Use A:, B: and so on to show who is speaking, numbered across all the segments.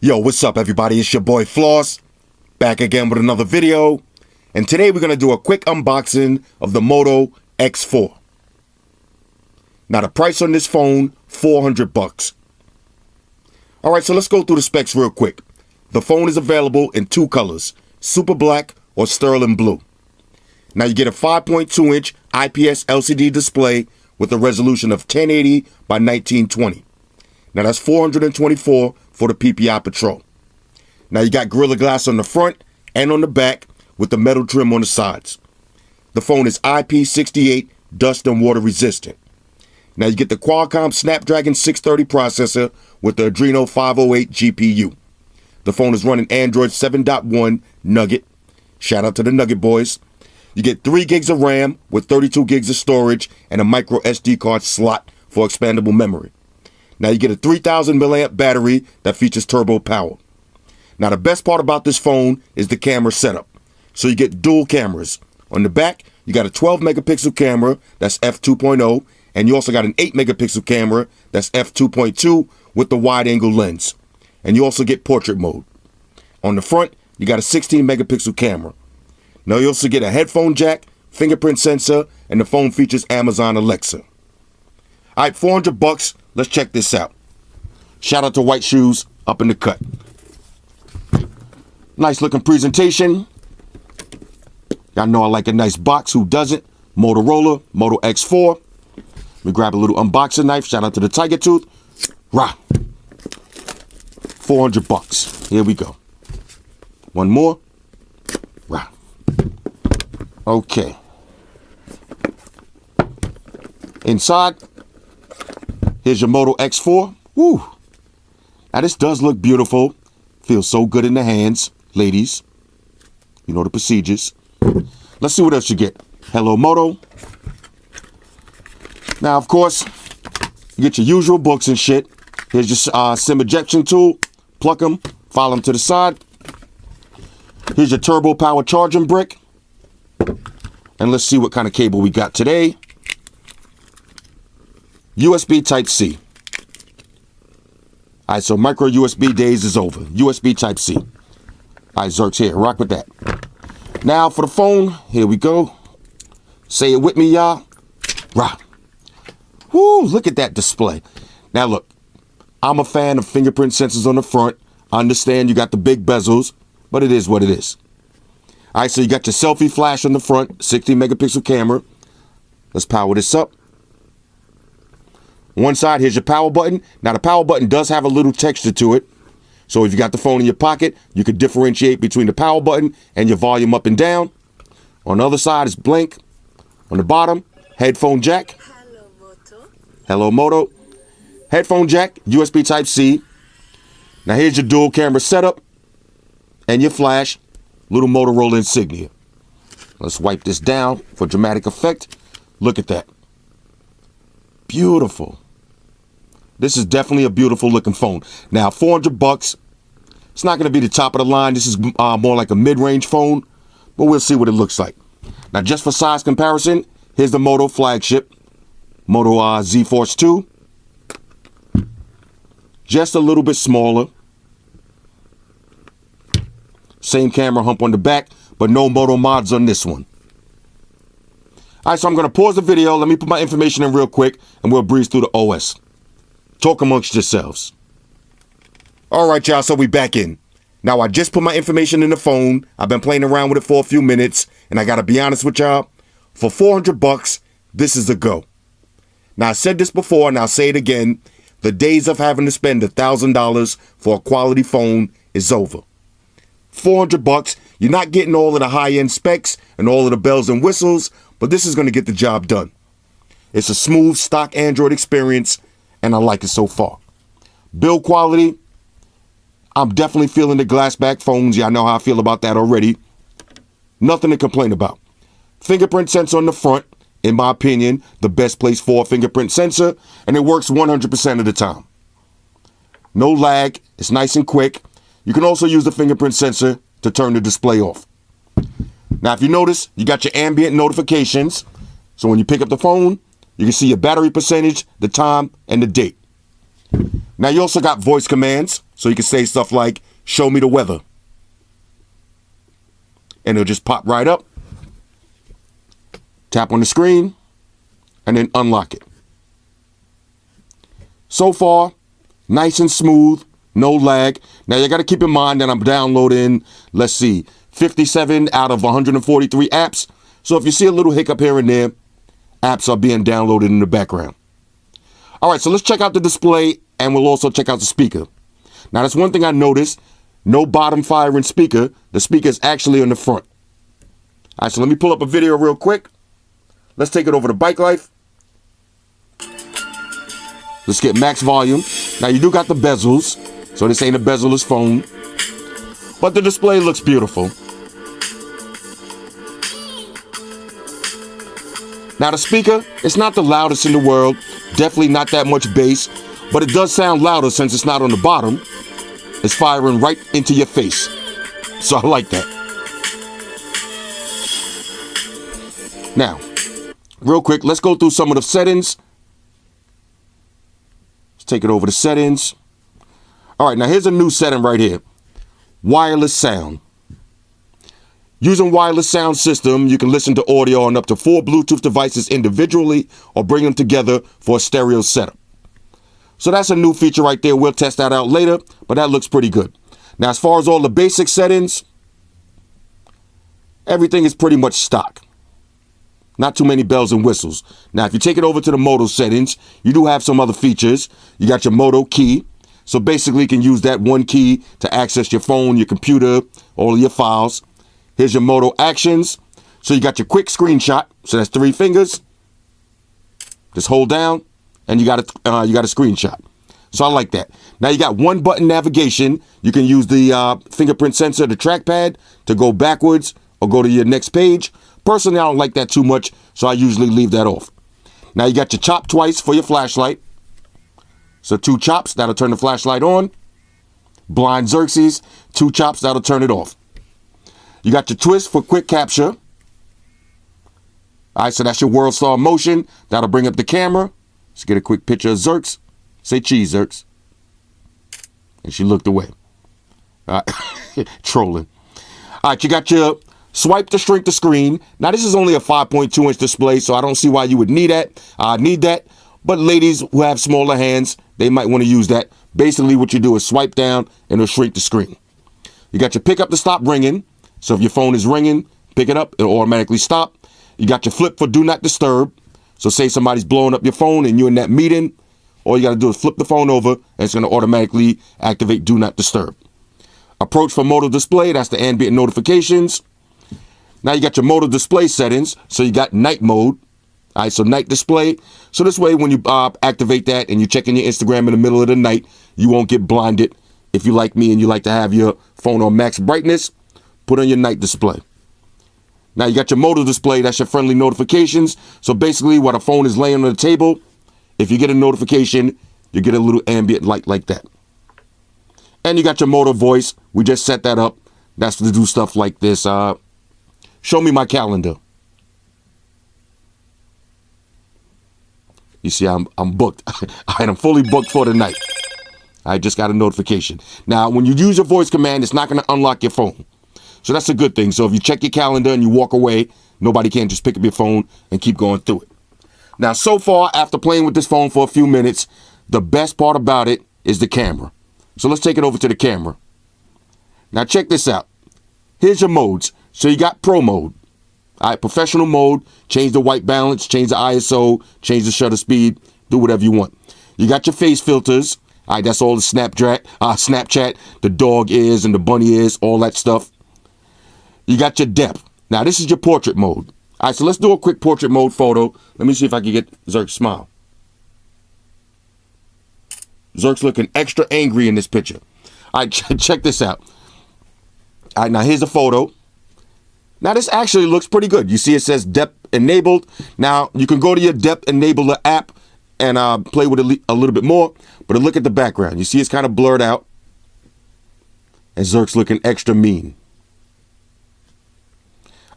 A: Yo, what's up everybody? It's your boy Floss, back again with another video. And today we're going to do a quick unboxing of the Moto X4. Now the price on this phone, $400. Alright, so let's go through the specs real quick. The phone is available in two colors, super black or sterling blue. Now you get a 5.2-inch IPS LCD display with a resolution of 1080 by 1920. Now that's 424 for the PPI Patrol. Now you got Gorilla Glass on the front and on the back with the metal trim on the sides. The phone is IP68 dust and water resistant. Now you get the Qualcomm Snapdragon 630 processor with the Adreno 508 GPU. The phone is running Android 7.1 Nugget. Shout out to the Nugget boys. You get 3 gigs of RAM with 32 gigs of storage and a micro SD card slot for expandable memory. Now you get a 3000 milliamp battery that features turbo power. Now the best part about this phone is the camera setup. So you get dual cameras. On the back, you got a 12 megapixel camera that's f2.0, and you also got an 8 megapixel camera that's f2.2 with the wide angle lens. And you also get portrait mode. On the front, you got a 16 megapixel camera. Now you also get a headphone jack, fingerprint sensor, and the phone features Amazon Alexa. Alright, $400. Let's check this out. Shout out to White Shoes up in the cut. Nice looking presentation. Y'all know I like a nice box. Who doesn't? Motorola, Moto X4. Let me grab a little unboxing knife. Shout out to the Tiger Tooth. Rah. $400. Here we go. One more. Rah. Okay. Inside, here's your Moto X4. Woo. Now this does look beautiful. Feels so good in the hands, ladies. You know the procedures. Let's see what else you get. Hello Moto. Now of course, you get your usual books and shit. Here's your SIM ejection tool. Pluck them, file them to the side. Here's your turbo power charging brick. And let's see what kind of cable we got today. USB Type-C. Alright, so micro USB days is over. USB Type-C. Alright, Zerk's here. Rock with that. Now for the phone, here we go. Say it with me, y'all. Rock. Woo, look at that display. Now look, I'm a fan of fingerprint sensors on the front. I understand you got the big bezels, but it is what it is. Alright, so you got your selfie flash on the front, 60 megapixel camera. Let's power this up. One side, here's your power button. Now the power button does have a little texture to it. So if you got the phone in your pocket, you can differentiate between the power button and your volume up and down. On the other side is blank. On the bottom, headphone jack.
B: Hello Moto.
A: Hello Moto. Headphone jack, USB Type-C. Now here's your dual camera setup and your flash, little Motorola insignia. Let's wipe this down for dramatic effect. Look at that. Beautiful. This is definitely a beautiful looking phone. Now, $400. It's not going to be the top of the line. This is more like a mid-range phone, but we'll see what it looks like. Now, just for size comparison, here's the Moto flagship, Moto Z-Force 2. Just a little bit smaller. Same camera hump on the back, but no Moto mods on this one. Alright, so I'm going to pause the video. Let me put my information in real quick, and we'll breeze through the OS. Talk amongst yourselves. Alright, y'all, so we back in. Now, I just put my information in the phone. I've been playing around with it for a few minutes, and I got to be honest with y'all. For $400, this is a go. Now, I said this before, and I'll say it again. The days of having to spend $1,000 for a quality phone is over. $400, you're not getting all of the high-end specs and all of the bells and whistles, but this is going to get the job done. It's a smooth stock Android experience, and I like it so far. Build quality, I'm definitely feeling the glass back phones. Y'all know how I feel about that already. Nothing to complain about. Fingerprint sensor on the front, in my opinion, the best place for a fingerprint sensor, and it works 100% of the time. No lag, it's nice and quick. You can also use the fingerprint sensor to turn the display off. Now, if you notice, you got your ambient notifications. So when you pick up the phone, you can see your battery percentage, the time, and the date. Now, you also got voice commands. So you can say stuff like, show me the weather. And it'll just pop right up. Tap on the screen and then unlock it. So far, nice and smooth, no lag. Now you got to keep in mind that I'm downloading, let's see, 57 out of 143 apps. So if you see a little hiccup here and there, apps are being downloaded in the background. All right, so let's check out the display and we'll also check out the speaker. Now that's one thing I noticed, no bottom firing speaker. The speaker is actually on the front. All right, so let me pull up a video real quick. Let's take it over to Bike Life. Let's get max volume. Now you do got the bezels, so this ain't a bezel-less phone, but the display looks beautiful. Now the speaker, it's not the loudest in the world, definitely not that much bass, but it does sound louder since it's not on the bottom. It's firing right into your face, so I like that. Now, real quick, let's go through some of the settings. Let's take it over to settings. All right, now here's a new setting right here. Wireless sound. Using wireless sound system, you can listen to audio on up to 4 Bluetooth devices individually or bring them together for a stereo setup. So that's a new feature right there. We'll test that out later, but that looks pretty good. Now, as far as all the basic settings, everything is pretty much stock. Not too many bells and whistles. Now, if you take it over to the Moto settings, you do have some other features. You got your Moto key. So basically, you can use that one key to access your phone, your computer, all of your files. Here's your Moto actions. So you got your quick screenshot. So that's 3 fingers. Just hold down, and you got a screenshot. So I like that. Now you got one button navigation. You can use the fingerprint sensor, the trackpad, to go backwards or go to your next page. Personally, I don't like that too much, so I usually leave that off. Now you got your chop twice for your flashlight. So 2 chops, that'll turn the flashlight on. Blind Xerxes, 2 chops, that'll turn it off. You got your twist for quick capture. All right, so that's your world star motion. That'll bring up the camera. Let's get a quick picture of Xerx. Say cheese, Xerx. And she looked away. Trolling. All right, you got your swipe to shrink the screen. Now, this is only a 5.2-inch display, so I don't see why you would need that. But ladies who have smaller hands, they might want to use that. Basically, what you do is swipe down, and it'll shrink the screen. You got your pick up to stop ringing. So if your phone is ringing, pick it up, it'll automatically stop. You got your flip for do not disturb. So say somebody's blowing up your phone and you're in that meeting, all you got to do is flip the phone over, and it's going to automatically activate do not disturb. Approach for Moto display, that's the ambient notifications. Now you got your Moto display settings. So you got night mode. All right, so night display. So this way, when you activate that and you're checking your Instagram in the middle of the night, you won't get blinded. If you like me and you like to have your phone on max brightness, put on your night display. Now you got your Moto display. That's your friendly notifications. So basically, while the phone is laying on the table, if you get a notification, you get a little ambient light like that. And you got your Moto voice. We just set that up. That's to do stuff like this. Show me my calendar. You see, I'm booked. I'm fully booked for the night. I just got a notification. Now, when you use your voice command, it's not going to unlock your phone. So that's a good thing. So if you check your calendar and you walk away, nobody can just pick up your phone and keep going through it. Now, so far, after playing with this phone for a few minutes, the best part about it is the camera. So let's take it over to the camera. Now, check this out. Here's your modes. So you got pro mode. All right, professional mode, change the white balance, change the ISO, change the shutter speed, do whatever you want. You got your face filters. All right, that's all the Snapchat, the dog ears and the bunny ears, all that stuff. You got your depth. Now, this is your portrait mode. All right, so let's do a quick portrait mode photo. Let me see if I can get Xerx smile. Xerx looking extra angry in this picture. All right, check this out. All right, now here's a photo. Now, this actually looks pretty good. You see it says depth enabled. Now, you can go to your depth enabler app and play with it a little bit more. But look at the background. You see it's kind of blurred out. And Xerx looking extra mean.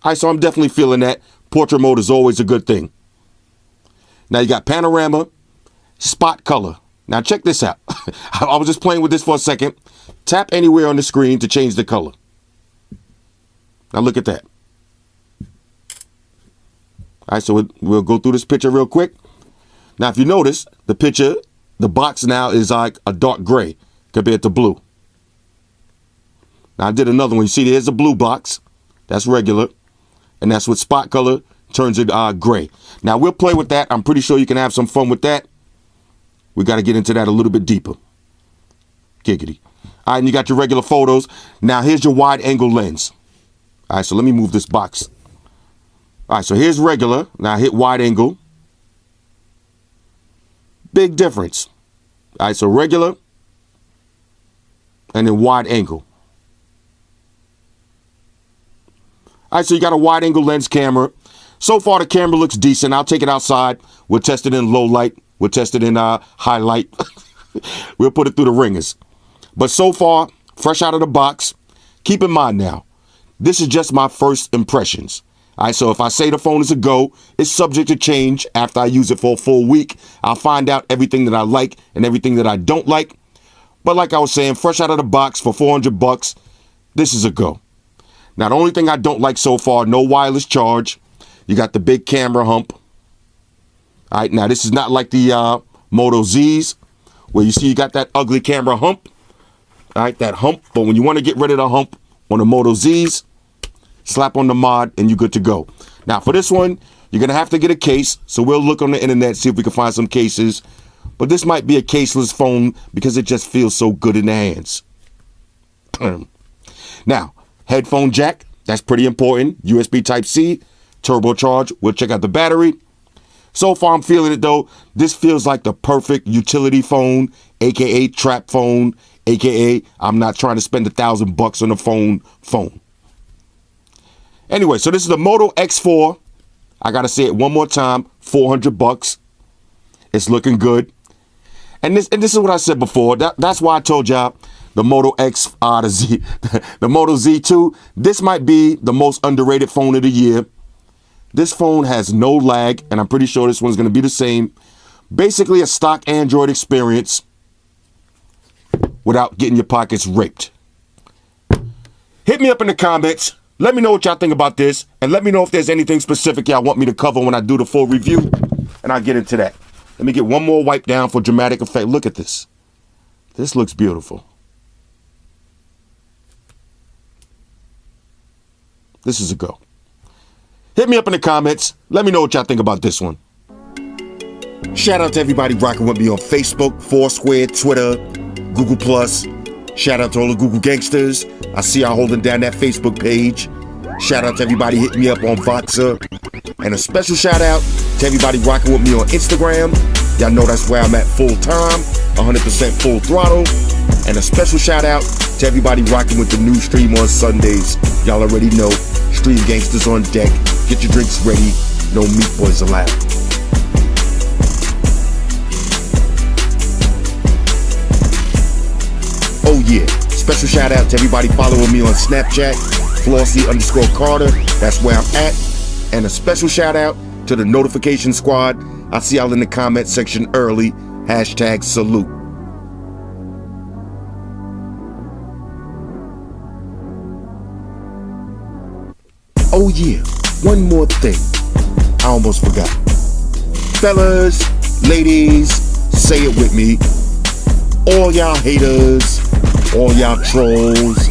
A: All right, so I'm definitely feeling that. Portrait mode is always a good thing. Now, you got panorama, spot color. Now check this out. I was just playing with this for a second. Tap anywhere on the screen to change the color. Now look at that. All right, so we'll go through this picture real quick. Now, if you notice, the picture, the box now is like a dark gray compared to blue. Now, I did another one. You see, there's a blue box. That's regular. And that's with spot color turns it gray. Now, we'll play with that. I'm pretty sure you can have some fun with that. We got to get into that a little bit deeper. Giggity. All right, and you got your regular photos. Now, here's your wide angle lens. All right, so let me move this box. All right, so here's regular. Now hit wide angle. Big difference. All right, so regular and then wide angle. All right, so you got a wide angle lens camera. So far, the camera looks decent. I'll take it outside. We'll test it in low light. We'll test it in high light. We'll put it through the ringers. But so far, fresh out of the box. Keep in mind now, this is just my first impressions. All right, so if I say the phone is a go, it's subject to change after I use it for a full week. I'll find out everything that I like and everything that I don't like. But like I was saying, fresh out of the box for $400, this is a go. Now, the only thing I don't like so far, no wireless charge. You got the big camera hump. All right, now this is not like the Moto Zs, where you see you got that ugly camera hump. All right, that hump. But when you want to get rid of the hump on the Moto Zs, slap on the mod and you're good to go. Now for this one, you're going to have to get a case. So we'll look on the internet, see if we can find some cases. But this might be a caseless phone because it just feels so good in the hands. Now, headphone jack, that's pretty important. USB Type-C, turbocharge. We'll check out the battery. So far, I'm feeling it though. This feels like the perfect utility phone, aka trap phone, aka I'm not trying to spend $1,000 on a phone. Anyway, so this is the Moto X4. I got to say it one more time, $400. It's looking good. And this is what I said before. That's why I told y'all the Moto X, the Moto Z2, this might be the most underrated phone of the year. This phone has no lag, and I'm pretty sure this one's going to be the same. Basically a stock Android experience without getting your pockets raped. Hit me up in the comments. Let me know what y'all think about this, and let me know if there's anything specific y'all want me to cover when I do the full review, and I'll get into that. Let me get one more wipe down for dramatic effect. Look at this. This looks beautiful. This is a go. Hit me up in the comments. Let me know what y'all think about this one. Shout out to everybody rocking with me on Facebook, Foursquare, Twitter, Google+. Shout out to all the Google gangsters. I see y'all holding down that Facebook page. Shout out to everybody hitting me up on Voxer. And a special shout out to everybody rocking with me on Instagram. Y'all know that's where I'm at full time, 100% full throttle. And a special shout out to everybody rocking with the new stream on Sundays. Y'all already know, Stream Gangsters on deck. Get your drinks ready. No meat boys allowed. Oh yeah, special shout out to everybody following me on Snapchat, Flossie_Carter, that's where I'm at. And a special shout out to the notification squad. I see y'all in the comment section early, #salute. Oh yeah, one more thing, I almost forgot. Fellas, ladies, say it with me. All y'all haters, all y'all trolls,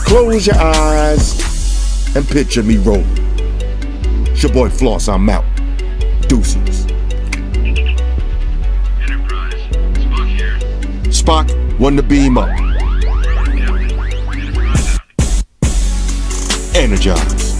A: close your eyes and picture me rolling. It's your boy Floss, I'm out. Deuces.
B: Enterprise, Spock here.
A: Spock, one to beam up. Energize.